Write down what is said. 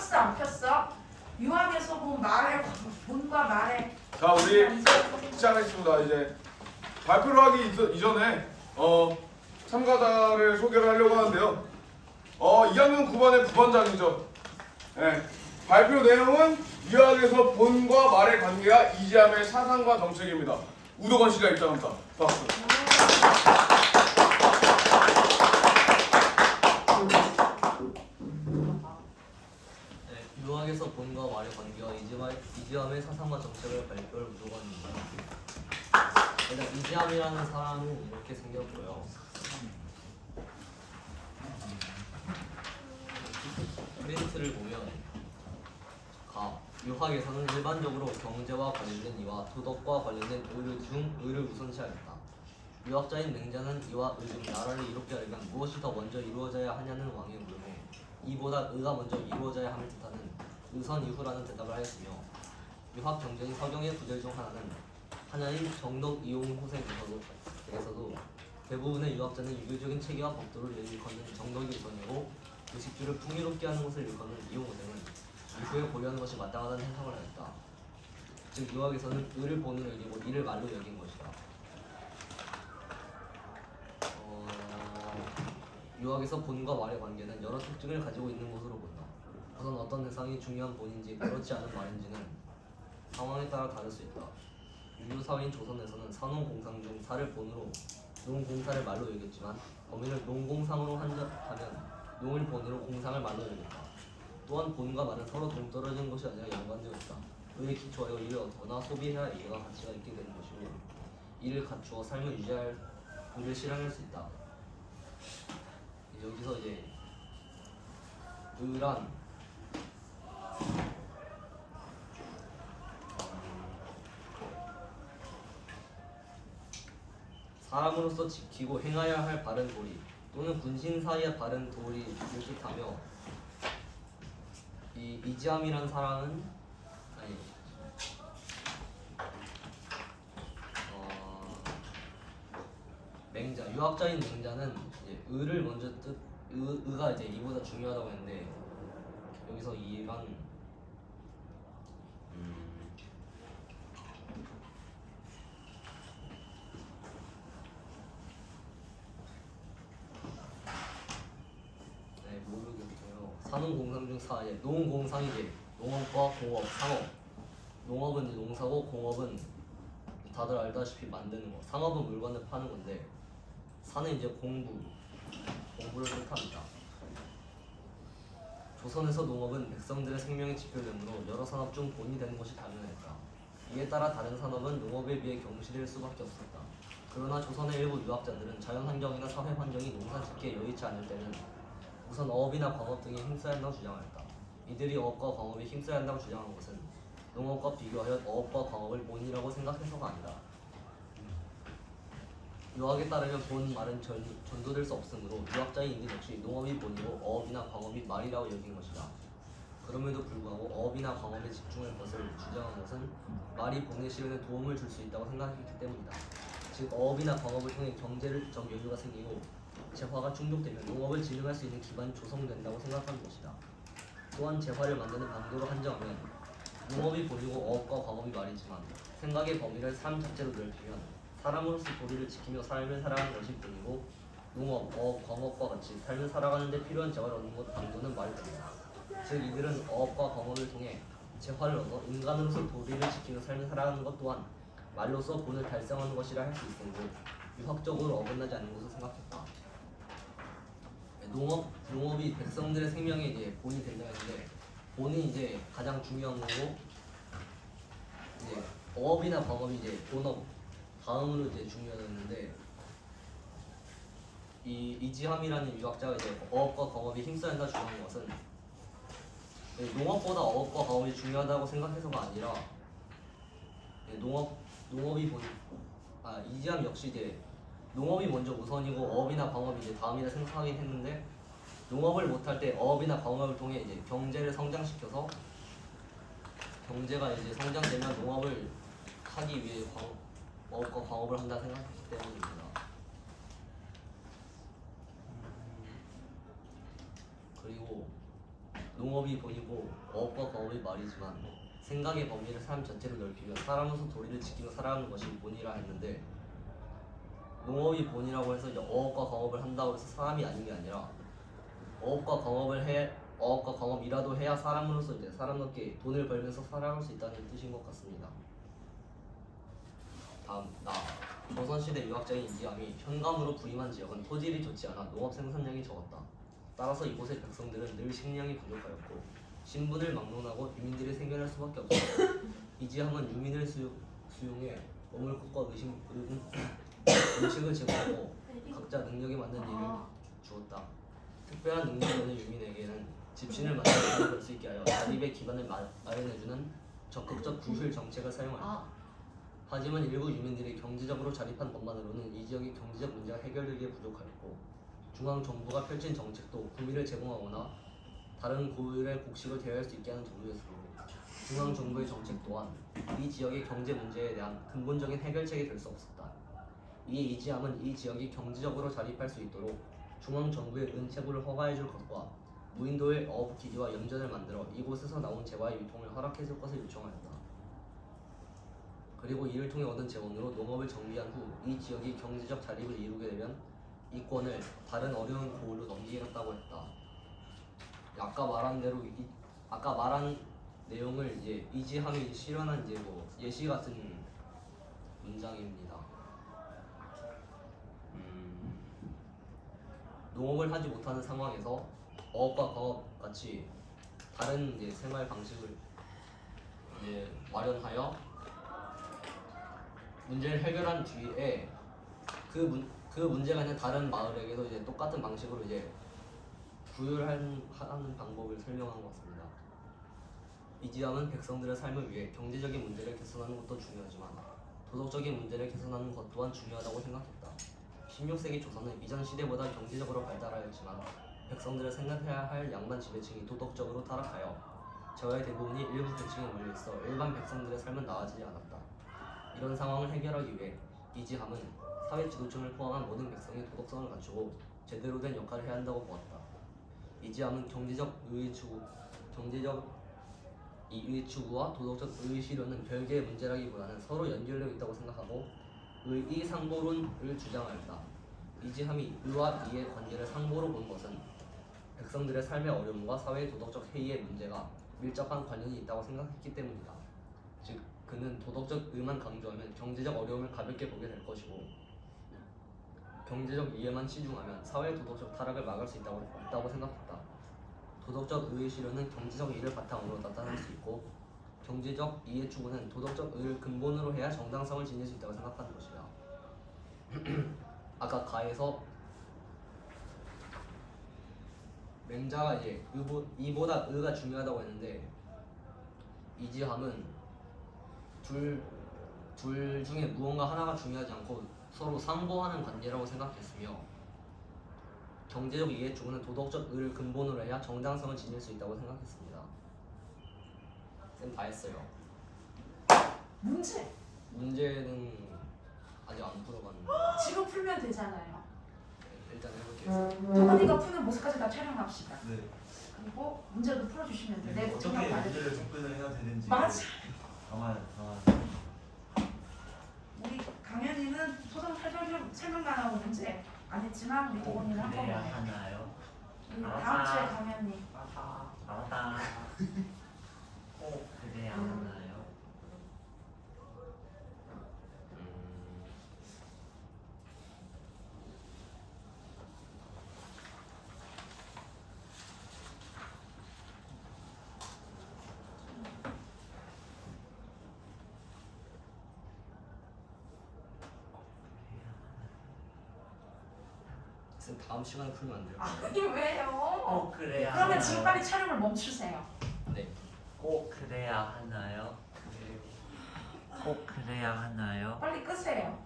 폈어 안 폈어? 유학에서 본 말의 본과 말의. 자, 우리 시작하겠습니다. 이제 발표를 하기 이전에 참가자를 소개를 하려고 하는데요. 2학년 9반의 9반장이죠. 네. 발표 내용은 유학에서 본과 말의 관계와 이지함의 사상과 정책입니다. 우도건 씨가 입장합니다. 박수. 유학에서 본과 말의 관계와 이지함의 사상과 정책을 발표할 우도건입니다. 일단 이지함이라는 사람은 이렇게 생겼고요. 프린트를 보면 유학에서는 일반적으로 경제와 관련된 이와 도덕과 관련된 의를 중 의를 우선시하였다. 유학자인 맹자는 이와 의 중 나라를 이롭게 하려면 무엇이 더 먼저 이루어져야 하냐는 왕의 물음에 이보다 의가 먼저 이루어져야 함을 뜻하는 의선 이후라는 대답을 하였으며 유학 경전이 서경의 구절 중 하나인 정덕 이용 호색에서도 대부분의 유학자는 유교적인 체계와 법도를 일컫는 정덕이 우선이고 의식주를 풍요롭게 하는 것을 일컫는 이용 호색은 이후에 보려는 것이 마땅하다는 해석을 하였다. 즉 유학에서는 의를 본으로 여기고 이를 말로 여긴 것이다. 유학에서 본과 말의 관계는 여러 특징을 가지고 있는 것으로 본다. 우선 어떤 대상이 중요한 본인지 그렇지 않은 말인지는 상황에 따라 다를 수 있다. 유교사회인 조선에서는 산업공상 중 사를 본으로 농공사를 말로 여겼지만 범인을 농공상으로 한다면 농을 본으로 공상을 말로 여겼다. 또한 본과 말은 서로 동떨어진 것이 아니라 연관되어 있다. 의에 기초하여 이를 얻거나 소비해야 이해가 가치가 있게 되는 것이고 이를 갖추어 삶을 유지할 의를 실현할 수 있다. 여기서 이제 의란 사람으로서 지키고 행하여야 할 바른 도리 또는 군신 사이의 바른 도리를 뜻하며 이 이지함이라는 사람은 맹자 유학자인 맹자는 이제 의를 먼저 의가 이제 이보다 중요하다고 했는데 여기서 이란 모르겠어요. 산업공상 중 사에 농공상이 이제 농업과 공업, 상업. 농업은 이제 농사고 공업은 다들 알다시피 만드는 거. 상업은 물건을 파는 건데 사는 이제 공부를 뜻합니다. 조선에서 농업은 백성들의 생명의 지표되므로 여러 산업 중 본이 되는 것이 당연했다. 이에 따라 다른 산업은 농업에 비해 경시될 수밖에 없었다. 그러나 조선의 일부 유학자들은 자연환경이나 사회환경이 농사짓기에 여의치 않을 때는 우선 어업이나 광업 등에 힘써야 한다고 주장하였다. 이들이 어업과 광업에 힘써야 한다고 주장한 것은 농업과 비교하여 어업과 광업을 본이라고 생각해서가 아니다. 유학에 따르면 본 말은 전도될 수 없으므로 유학자인 이들 역시 농업이 본이고 어업이나 광업이 말이라고 여긴 것이다. 그럼에도 불구하고 어업이나 광업에 집중할 것을 주장한 것은 말이 본의 실현에 도움을 줄 수 있다고 생각했기 때문이다. 즉 어업이나 광업을 통해 경제적 여유가 생기고 재화가 충족되면 농업을 진흥할 수 있는 기반이 조성된다고 생각하는 것이다. 또한 재화를 만드는 방도로 한정하면 농업이 본이고 어업과 광업이 말이지만 생각의 범위를 삶 자체로 넓히면 사람으로서 도리를 지키며 삶을 살아가는 것이 본이고 농업, 어업, 광업과 같이 삶을 살아가는 데 필요한 재화를 얻는 것 방도는 말이 됩니다. 즉 이들은 어업과 광업을 통해 재화를 얻어 인간으로서 도리를 지키며 삶을 살아가는 것 또한 말로서 본을 달성하는 것이라 할 수 있으므로 유학적으로 어긋나지 않는 것을 생각했다. 농업이 백성들의 생명에 이제 본이 된다 했는데 본이 이제 가장 중요한 거고 이제 어업이나 광업이 이제 본업 다음으로 이제 중요했는데 이 이지함이라는 유학자가 이제 어업과 광업이 힘써야 한다 주장한 것은 농업보다 어업과 광업이 중요하다고 생각해서가 아니라 이지함 역시 이제 농업이 먼저 우선이고 어업이나 광업이 이제 다음이라 생각하긴 했는데 농업을 못할 때 어업이나 광업을 통해 이제 경제를 성장시켜서 경제가 이제 성장되면 농업을 하기 위해 어업과 광업을 한다 생각했기 때문입니다. 그리고 농업이 본이고 어업과 거업이 말이지만 생각의 범위를 삶 전체로 넓히면 사람으로서 도리를 지키며 살아가는 것이 본이라 했는데 농업이 본이라고 해서 이제 어업과 거업을 한다고 해서 사람이 아닌 게 아니라 어업과 거업이라도 해야 사람으로서 이제 사람답게 돈을 벌면서 살아갈 수 있다는 뜻인 것 같습니다. 다음 조선시대 유학자인 이지함이 현감으로 부임한 지역은 토질이 좋지 않아 농업 생산량이 적었다. 따라서 이곳의 백성들은 늘 식량이 부족하였고 신분을 막론하고 유민들이 생존할 수밖에 없었다. 이지함은 유민을 수용해 먹을 것과 음식을 제공하고 각자 능력에 맞는 일을 주었다. 특별한 능력이 없는 유민에게는 집신을 만들어 볼 수 있게 하여 자립의 기반을 마련해주는 적극적 구실 정책을 사용하였다. 하지만 일부 유민들이 경제적으로 자립한 것만으로는 이 지역의 경제적 문제가 해결되기에 부족하였고 중앙 정부가 펼친 정책도 구미를 제공하거나 다른 고율의 곡식을 대여할 수 있게 하는 정도였으므로 중앙 정부의 정책 또한 이 지역의 경제 문제에 대한 근본적인 해결책이 될 수 없었다. 이에 이지함은 이 지역이 경제적으로 자립할 수 있도록 중앙 정부의 은채굴을 허가해 줄 것과 무인도의 어업 기지와 염전을 만들어 이곳에서 나온 재화의 유통을 허락해 줄 것을 요청하였다. 그리고 이를 통해 얻은 재원으로 농업을 정비한 후 이 지역이 경제적 자립을 이루게 되면 이권을 다른 어려운 고을로 넘기겠다고 했다. 아까 말한 내용을 이제 이지함이 실현한 이제 뭐 예시 같은 문장입니다. 농업을 하지 못하는 상황에서 어업과 거업 같이 다른 이제 생활 방식을 이제 마련하여 문제를 해결한 뒤에 그 문제가 있는 다른 마을에게도 이제 똑같은 방식으로 이제 구휼하는 방법을 설명한 것 같습니다. 이지함은 백성들의 삶을 위해 경제적인 문제를 개선하는 것도 중요하지만 도덕적인 문제를 개선하는 것 또한 중요하다고 생각했다. 16세기 조선은 이전 시대보다 경제적으로 발달하였지만 백성들을 생각해야 할 양반 지배층이 도덕적으로 타락하여 저의 대부분이 일부 계층에 몰려있어 일반 백성들의 삶은 나아지지 않았다. 이런 상황을 해결하기 위해 이지함은 사회 지도층을 포함한 모든 백성이 도덕성을 갖추고 제대로 된 역할을 해야 한다고 보았다. 이지함은 경제적 이의 추구와 도덕적 의의 실현은 별개의 문제라기보다는 서로 연결되어 있다고 생각하고 의의 상보론을 주장하였다. 이지함이 의와 이의 관계를 상보로 본 것은 백성들의 삶의 어려움과 사회의 도덕적 해이의 문제가 밀접한 관련이 있다고 생각했기 때문이다. 즉 그는 도덕적 의만 강조하면 경제적 어려움을 가볍게 보게 될 것이고 경제적 이해만 치중하면 사회의 도덕적 타락을 막을 수 있다고 생각했다. 도덕적 의의 실현은 경제적 이익을 바탕으로 나타날 수 있고 경제적 이해 추구는 도덕적 의를 근본으로 해야 정당성을 지닐 수 있다고 생각하는 것이다. 아까 가에서 맹자가 이제 이보다 의가 중요하다고 했는데 이지함은 둘 중에 무언가 하나가 중요하지 않고 서로 상보하는 관계라고 생각했으며 경제적 이해 추구는 도덕적 의를 근본으로 해야 정당성을 지닐 수 있다고 생각했습니다. 쌤 다 했어요. 문제는 아직 안 풀어봤는데 지금 풀면 되잖아요. 일단 해볼게요. 도건이가 푸는 모습까지 다 촬영합시다. 네. 그리고 문제도 풀어주시면 돼요. 내 어떻게 생각 말해줘. 문제를 접근을 해야 되는지. 맞아. 가만. 우리 강현이는 소상 설명만 하고 문제 안 했지만 우리 도건이는 한 그래야 번만 해. 하나요? 우리 다음 주에 강현이. 알았다. 꼭 그래야 하나요? 쌤 다음 시간에 풀면 안 돼요? 아니 왜요? 꼭 그래야 그러면 하나요? 지금 빨리 촬영을 멈추세요. 네. 꼭 그래야 하나요? 꼭 그래야 하나요? 빨리 끄세요.